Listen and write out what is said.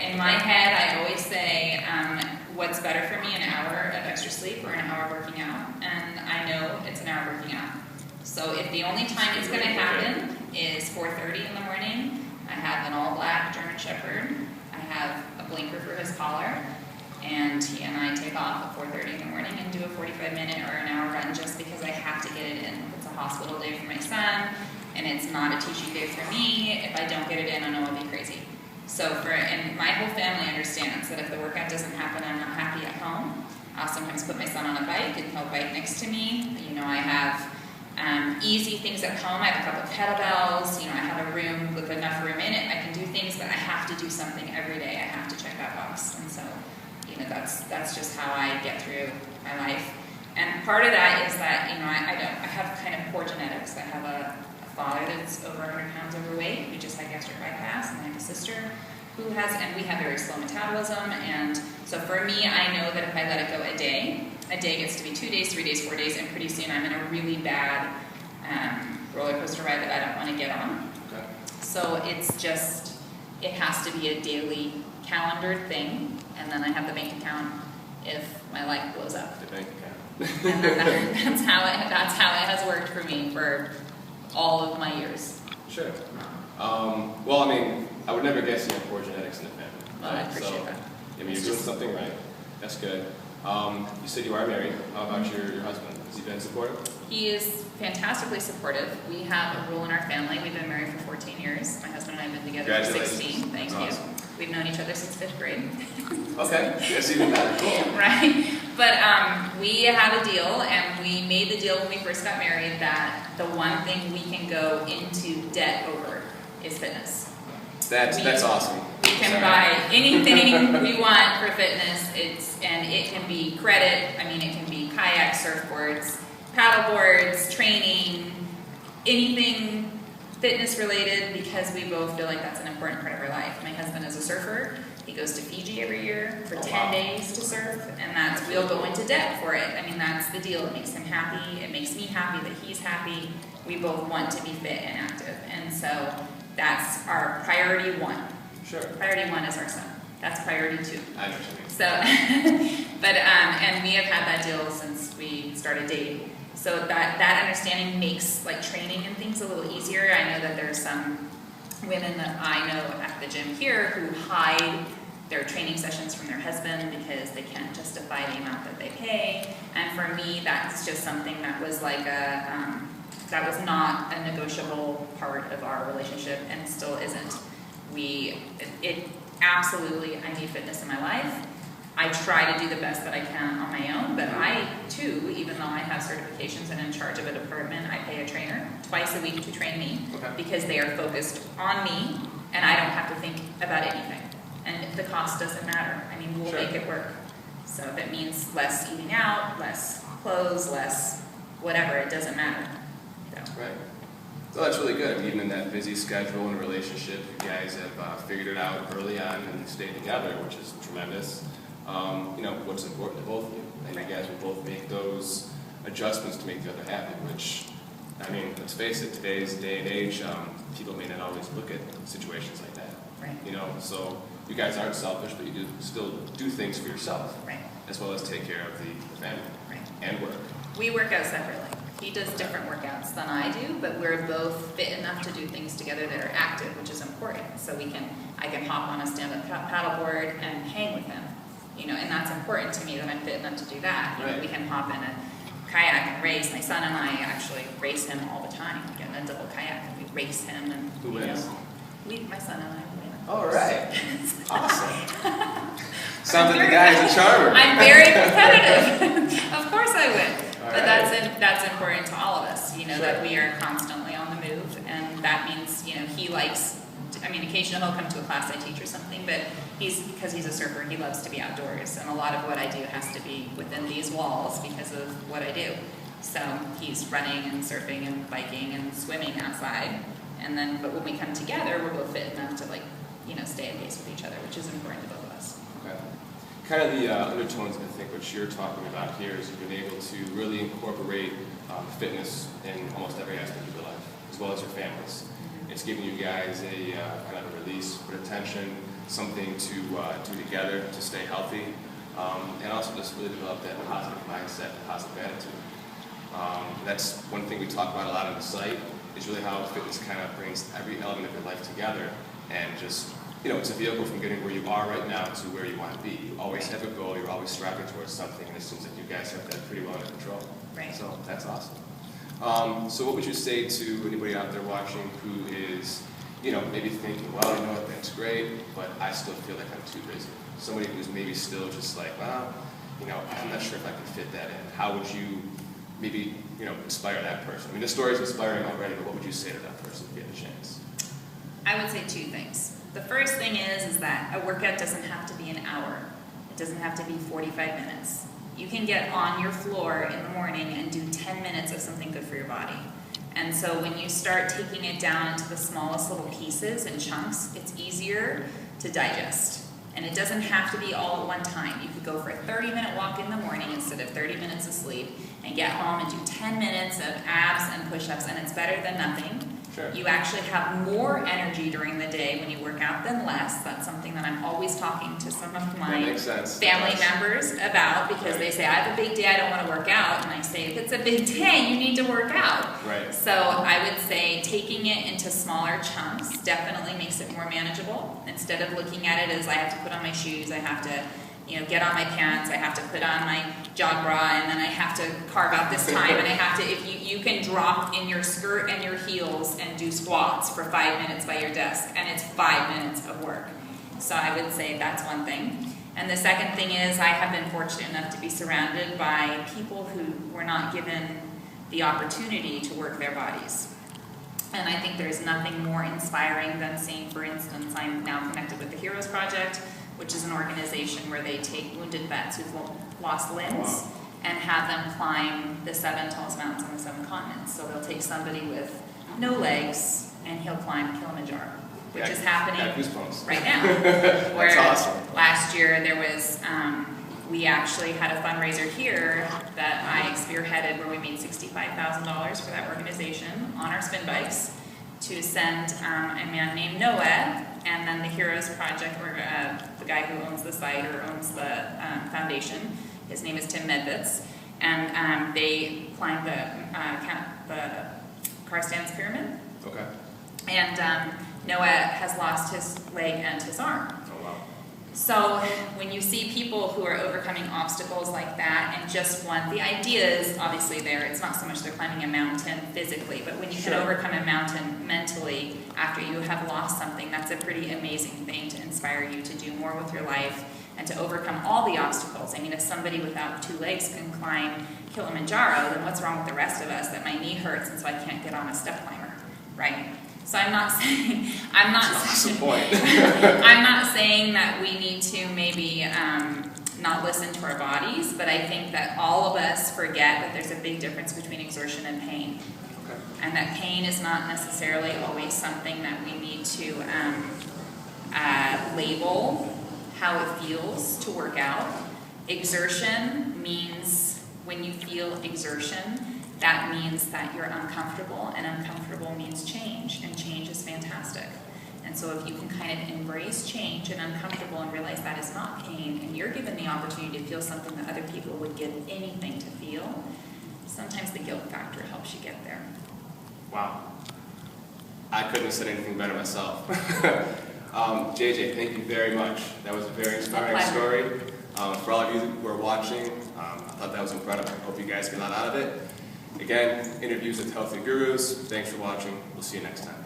in my head, I always say, what's better for me, an hour of extra sleep or an hour working out? And I know it's an hour working out. So if the only time it's going to happen is 4:30 in the morning, I have an all-black German Shepherd. I have a blinker for his collar. And he and I take off at 4:30 in the morning and do a 45-minute or an hour run just because I have to get it in. It's a hospital day for my son, and it's not a teaching day for me. If I don't get it in, I know I'll be crazy. So and my whole family understands that if the workout doesn't happen, I'm not happy at home. I'll sometimes put my son on a bike and he'll bike next to me. I have easy things at home. I have a couple of kettlebells. I have a room with enough room in it. I can do things, but I have to do something every day. I have to check that box. And so, that's just how I get through my life. And part of that is that, I have kind of poor genetics. I have a father that's over 100 pounds overweight who just had gastric bypass, and I have a sister who has, and we have very slow metabolism. And so for me, I know that if I let it go a day gets to be 2 days, 3 days, 4 days, and pretty soon I'm in a really bad roller coaster ride that I don't want to get on. Okay. So it has to be a daily calendared thing, and then I have the bank account if my life blows up. The bank account. And then that's how it has worked for me for all of my years. Sure. Well, I would never guess you have poor genetics in the family. Well, I appreciate that. You're doing something right. That's good. You said you are married. How about your husband? Has he been supportive? He is fantastically supportive. We have a rule in our family. We've been married for 14 years. My husband and I have been together for 16. Thank you. We've known each other since 5th grade. Okay, that's even better. Cool. Right? But we had a deal, and we made the deal when we first got married that the one thing we can go into debt over is fitness. That's awesome. We can buy anything we want for fitness. It can be credit. It can be kayak, surfboards, paddle boards, training, anything fitness related, because we both feel like that's an important part of our life. My husband is a surfer. He goes to Fiji every year for 10 days to surf, and we'll go into debt for it. That's the deal. It makes him happy. It makes me happy that he's happy. We both want to be fit and active, and so that's our priority one. Sure. Priority one is our son. That's priority 2. I understand. So, and we have had that deal since we started dating. So that understanding makes training and things a little easier. I know that there are some women that I know at the gym here who hide their training sessions from their husband because they can't justify the amount that they pay. And for me, that's just something that was that was not a negotiable part of our relationship, and still isn't. Absolutely, I need fitness in my life. I try to do the best that I can on my own, but I, too, even though I have certifications and in charge of a department, I pay a trainer twice a week to train me because they are focused on me, and I don't have to think about anything. And the cost doesn't matter. We'll make it work. So if it means less eating out, less clothes, less whatever, it doesn't matter. So. Right. So that's really good. Even in that busy schedule and relationship, you guys have figured it out early on and stayed together, which is tremendous. What's important to both of you. And you guys will both make those adjustments to make the other happy, which, let's face it, today's day and age, people may not always look at situations like that. Right. So you guys aren't selfish, but you still do things for yourself. Right. As well as take care of the family. Right. And work. We work out separately. He does different workouts than I do, but we're both fit enough to do things together that are active, which is important. So I can hop on a stand-up paddleboard and hang with him. And that's important to me that I'm fit enough to do that. Right. We can hop in a kayak and race. My son and I actually race him all the time. We get in a double kayak and we race him. And who wins? My son and I win. All right. Awesome. Sounds like the guy's a charmer. I'm very competitive. Of course I win. All But right. that's important to all of us, Sure. that we are constantly on the move, and that means, he likes, occasionally he'll come to a class I teach or something, but because he's a surfer, he loves to be outdoors, and a lot of what I do has to be within these walls because of what I do. So he's running and surfing and biking and swimming outside, but when we come together, we're both fit enough to stay in pace with each other, which is important to both of us. Okay. Kind of the undertones, I think, what you're talking about here is you've been able to really incorporate fitness in almost every aspect of your life, as well as your families. It's giving you guys a kind of a release, put attention, something to do together to stay healthy, and also just really develop that positive mindset, positive attitude. That's one thing we talk about a lot on the site, is really how fitness kind of brings every element of your life together, and just, it's a vehicle from getting where you are right now to where you want to be. You always have a goal, you're always striving towards something, and it seems like you guys have that pretty well under control. Right. So that's awesome. So what would you say to anybody out there watching who is, maybe thinking, well, that's great, but I still feel like I'm too busy? Somebody who's maybe still just like, well, I'm not sure if I can fit that in. How would you maybe, inspire that person? I mean, the story's inspiring already, but what would you say to that person if you had a chance? I would say two things. The first thing is that a workout doesn't have to be an hour. It doesn't have to be 45 minutes. You can get on your floor in the morning and do 10 minutes of something good for your body. And so when you start taking it down into the smallest little pieces and chunks, it's easier to digest. And it doesn't have to be all at one time. You could go for a 30-minute walk in the morning instead of 30 minutes of sleep, and get home and do 10 minutes of abs and push-ups, and it's better than nothing. Sure. You actually have more energy during the day when you work out than less. That's something that I'm always talking to some of my family members about, because they say, I have a big day, I don't want to work out. And I say, if it's a big day, you need to work out. Right. So I would say taking it into smaller chunks definitely makes it more manageable. Instead of looking at it as I have to put on my shoes, I have to get on my pants, I have to put on my jog bra, and then I have to carve out this time, and I have to, if you can drop in your skirt and your heels and do squats for 5 minutes by your desk, and it's 5 minutes of work. So I would say that's one thing. And the second thing is, I have been fortunate enough to be surrounded by people who were not given the opportunity to work their bodies. And I think there's nothing more inspiring than seeing, for instance, I'm now connected with the Heroes Project, which is an organization where they take wounded vets who've lost limbs and have them climb the 7 tallest mountains on the 7 continents. So they'll take somebody with no legs and he'll climb Kilimanjaro, which is happening right now. Where That's awesome. Last year there was, we actually had a fundraiser here that I spearheaded where we made $65,000 for that organization on our spin bikes to send a man named Noah, and then the Heroes Project, or the guy who owns the site or owns the foundation, his name is Tim Medvitz, and they climbed the Karstens Pyramid. Okay. And Noah has lost his leg and his arm. Oh, wow. So when you see people who are overcoming obstacles like that and just want, the idea is obviously there, it's not so much they're climbing a mountain physically, but when you can overcome a mountain mentally after you have lost something, that's a pretty amazing thing to inspire you to do more with your life and to overcome all the obstacles. I mean, if somebody without 2 legs can climb Kilimanjaro, then what's wrong with the rest of us that my knee hurts and so I can't get on a step climber, right? So I'm not saying, I'm not saying that we need to maybe not listen to our bodies, but I think that all of us forget that there's a big difference between exertion and pain. Okay. And that pain is not necessarily always something that we need to label how it feels to work out. Exertion means, when you feel exertion, that means that you're uncomfortable, and uncomfortable means change, and change is fantastic. And so if you can kind of embrace change and uncomfortable and realize that is not pain, and you're given the opportunity to feel something that other people would give anything to feel, sometimes the guilt factor helps you get there. Wow. I couldn't have said anything better myself. JJ, thank you very much. That was a very inspiring story. For all of you who are watching, I thought that was incredible. I hope you guys get a lot out of it. Again, interviews with Healthy Gurus. Thanks for watching. We'll see you next time.